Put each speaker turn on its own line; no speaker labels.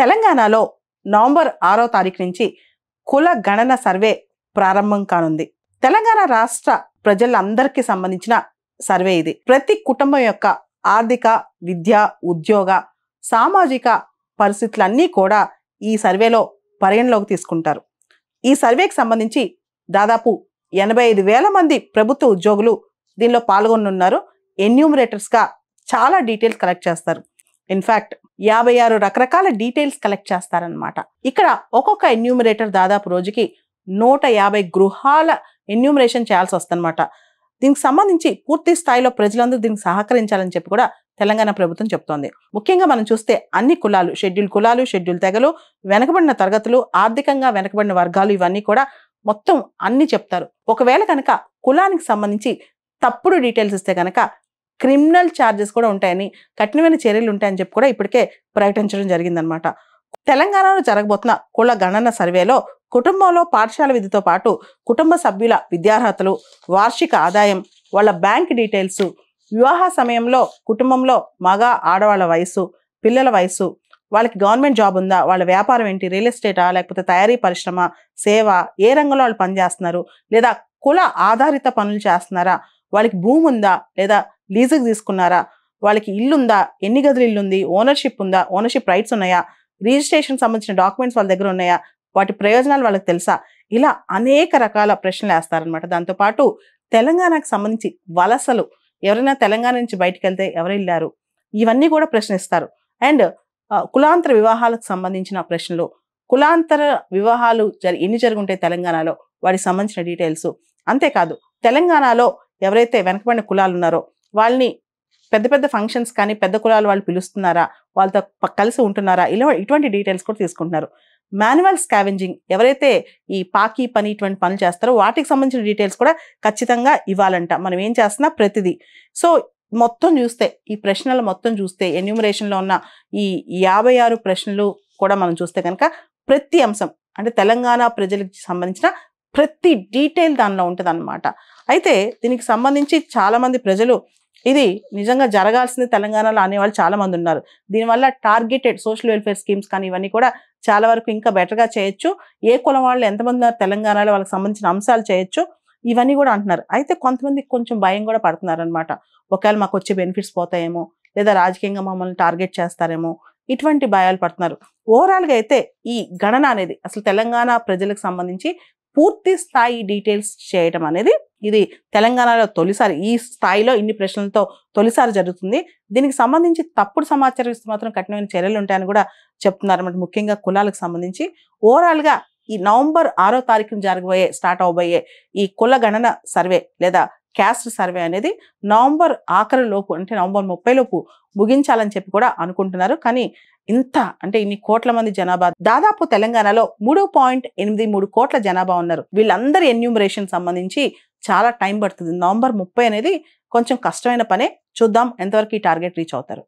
తెలంగాణలో నవంబర్ 6వ తారీఖు నుంచి కుల గణన సర్వే ప్రారంభం కానుంది. తెలంగాణ రాష్ట్ర ప్రజలందరికీ సంబంధించిన సర్వే ఇది. ప్రతి కుటుంబం యొక్క ఆర్థిక, విద్య, ఉద్యోగ, సామాజిక పరిస్థితులన్నీ కూడా ఈ సర్వేలో పరిగణలోకి తీసుకుంటారు. ఈ సర్వేకి సంబంధించి దాదాపు 85,000 మంది ప్రభుత్వ ఉద్యోగులు దీనిలో పాల్గొనున్నారు. ఎన్యూమరేటర్స్గా చాలా డీటెయిల్స్ కలెక్ట్ చేస్తారు. ఇన్ఫ్యాక్ట్ 56 రకరకాల డీటెయిల్స్ కలెక్ట్ చేస్తారనమాట. ఇక్కడ ఒక్కొక్క ఎన్యూమరేటర్ దాదాపు రోజుకి 150 గృహాల ఎన్యూమరేషన్ చేయాల్సి వస్తుందన్నమాట. దీనికి సంబంధించి పూర్తి స్థాయిలో ప్రజలందరూ దీనికి సహకరించాలని చెప్పి కూడా తెలంగాణ ప్రభుత్వం చెప్తోంది. ముఖ్యంగా మనం చూస్తే అన్ని కులాలు, షెడ్యూల్ కులాలు, షెడ్యూల్ తెగలు, వెనకబడిన తరగతులు, ఆర్థికంగా వెనకబడిన వర్గాలు, ఇవన్నీ కూడా మొత్తం అన్ని చెప్తారు. ఒకవేళ కనుక కులానికి సంబంధించి తప్పుడు డీటెయిల్స్ ఇస్తే కనుక క్రిమినల్ ఛార్జెస్ కూడా ఉంటాయని, కఠినమైన చర్యలు ఉంటాయని చెప్పి కూడా ఇప్పటికే ప్రకటించడం జరిగిందనమాట. తెలంగాణలో జరగబోతున్న కుల గణన సర్వేలో కుటుంబంలో పాఠశాల విధితో పాటు కుటుంబ సభ్యుల విద్యార్హతలు, వార్షిక ఆదాయం, వాళ్ళ బ్యాంక్ డీటెయిల్స్, వివాహ సమయంలో కుటుంబంలో మగ ఆడవాళ్ళ వయసు, పిల్లల వయసు, వాళ్ళకి గవర్నమెంట్ జాబ్ ఉందా, వాళ్ళ వ్యాపారం ఏంటి, రియల్ ఎస్టేటా లేకపోతే తయారీ పరిశ్రమ, సేవ, ఏ రంగంలో వాళ్ళు పనిచేస్తున్నారు, లేదా కుల ఆధారిత పనులు చేస్తున్నారా, వాళ్ళకి భూమి ఉందా లేదా లీజుకి తీసుకున్నారా, వాళ్ళకి ఇల్లు ఉందా, ఎన్ని గదులు ఇల్లు ఉంది, ఓనర్షిప్ ఉందా, ఓనర్షిప్ రైట్స్ ఉన్నాయా, రిజిస్ట్రేషన్ సంబంధించిన డాక్యుమెంట్స్ వాళ్ళ దగ్గర ఉన్నాయా, వాటి ప్రయోజనాలు వాళ్ళకి తెలుసా, ఇలా అనేక రకాల ప్రశ్నలు వేస్తారనమాట. దాంతోపాటు తెలంగాణకు సంబంధించి వలసలు, ఎవరైనా తెలంగాణ నుంచి బయటకు వెళ్తే ఎవరు వెళ్ళారు, ఇవన్నీ కూడా ప్రశ్నిస్తారు. అండ్ కులాంతర వివాహాలకు సంబంధించిన ప్రశ్నలు, కులాంతర వివాహాలు ఎన్ని జరుగుంటాయి తెలంగాణలో, వాటికి సంబంధించిన డీటెయిల్స్. అంతేకాదు తెలంగాణలో ఎవరైతే వెనకబడిన కులాలు ఉన్నారో వాళ్ళని పెద్ద పెద్ద ఫంక్షన్స్ కానీ పెద్ద కులాలు వాళ్ళు పిలుస్తున్నారా, వాళ్ళతో కలిసి ఉంటున్నారా, ఇలా ఇటువంటి డీటెయిల్స్ కూడా తీసుకుంటున్నారు. మాన్యువల్ స్కావెంజింగ్, ఎవరైతే ఈ పాకీ పని ఇటువంటి పనులు చేస్తారో వాటికి సంబంధించిన డీటెయిల్స్ కూడా ఖచ్చితంగా ఇవ్వాలంట. మనం ఏం చేస్తున్నా ప్రతిదీ. సో మొత్తం చూస్తే, ఈ ప్రశ్నలు మొత్తం చూస్తే, ఎన్యూమరేషన్లో ఉన్న ఈ 56 ప్రశ్నలు కూడా మనం చూస్తే కనుక ప్రతి అంశం అంటే తెలంగాణ ప్రజలకు సంబంధించిన ప్రతి డీటెయిల్ దానిలో ఉంటుంది అన్నమాట. అయితే దీనికి సంబంధించి చాలామంది ప్రజలు ఇది నిజంగా జరగాల్సింది తెలంగాణలో అనేవాళ్ళు చాలా మంది ఉన్నారు. దీనివల్ల టార్గెటెడ్ సోషల్ వెల్ఫేర్ స్కీమ్స్ కానీ ఇవన్నీ కూడా చాలా వరకు ఇంకా బెటర్గా చేయొచ్చు. ఏ కులం వాళ్ళు ఎంతమంది ఉన్నారు తెలంగాణలో వాళ్ళకి సంబంధించిన అంశాలు చేయొచ్చు, ఇవన్నీ కూడా అంటున్నారు. అయితే కొంతమంది కొంచెం భయం కూడా పడుతున్నారు అనమాట. ఒకవేళ మాకు వచ్చే బెనిఫిట్స్ పోతాయేమో, లేదా రాజకీయంగా మమ్మల్ని టార్గెట్ చేస్తారేమో, ఇటువంటి భయాలు పడుతున్నారు. ఓవరాల్గా అయితే ఈ గణన అనేది అసలు తెలంగాణ ప్రజలకు సంబంధించి పూర్తి స్థాయి డీటెయిల్స్ చేయటం అనేది ఇది తెలంగాణలో తొలిసారి, ఈ స్థాయిలో ఇన్ని ప్రశ్నలతో తొలిసారి జరుగుతుంది. దీనికి సంబంధించి తప్పుడు సమాచారం ఇస్తే మాత్రం కఠినమైన చర్యలు ఉంటాయని కూడా చెప్తున్నారు అన్నమాట. ముఖ్యంగా కులాలకు సంబంధించి ఓవరాల్గా ఈ నవంబర్ 6వ తారీఖున స్టార్ట్ అవబోయే ఈ కుల గణన సర్వే లేదా క్యాస్ట్ సర్వే అనేది నవంబర్ ఆఖరి లోపు, అంటే నవంబర్ 30 లోపు ముగించాలని చెప్పి కూడా అనుకుంటున్నారు. కానీ ఇన్ని కోట్ల మంది జనాభా, దాదాపు తెలంగాణలో 3.83 కోట్ల జనాభా ఉన్నారు. వీళ్ళందరి ఎన్యూమరేషన్ సంబంధించి చాలా టైం పడుతుంది. నవంబర్ 30 అనేది కొంచెం కష్టమైన పనే. చూద్దాం ఎంతవరకు ఈ టార్గెట్ రీచ్ అవుతారు.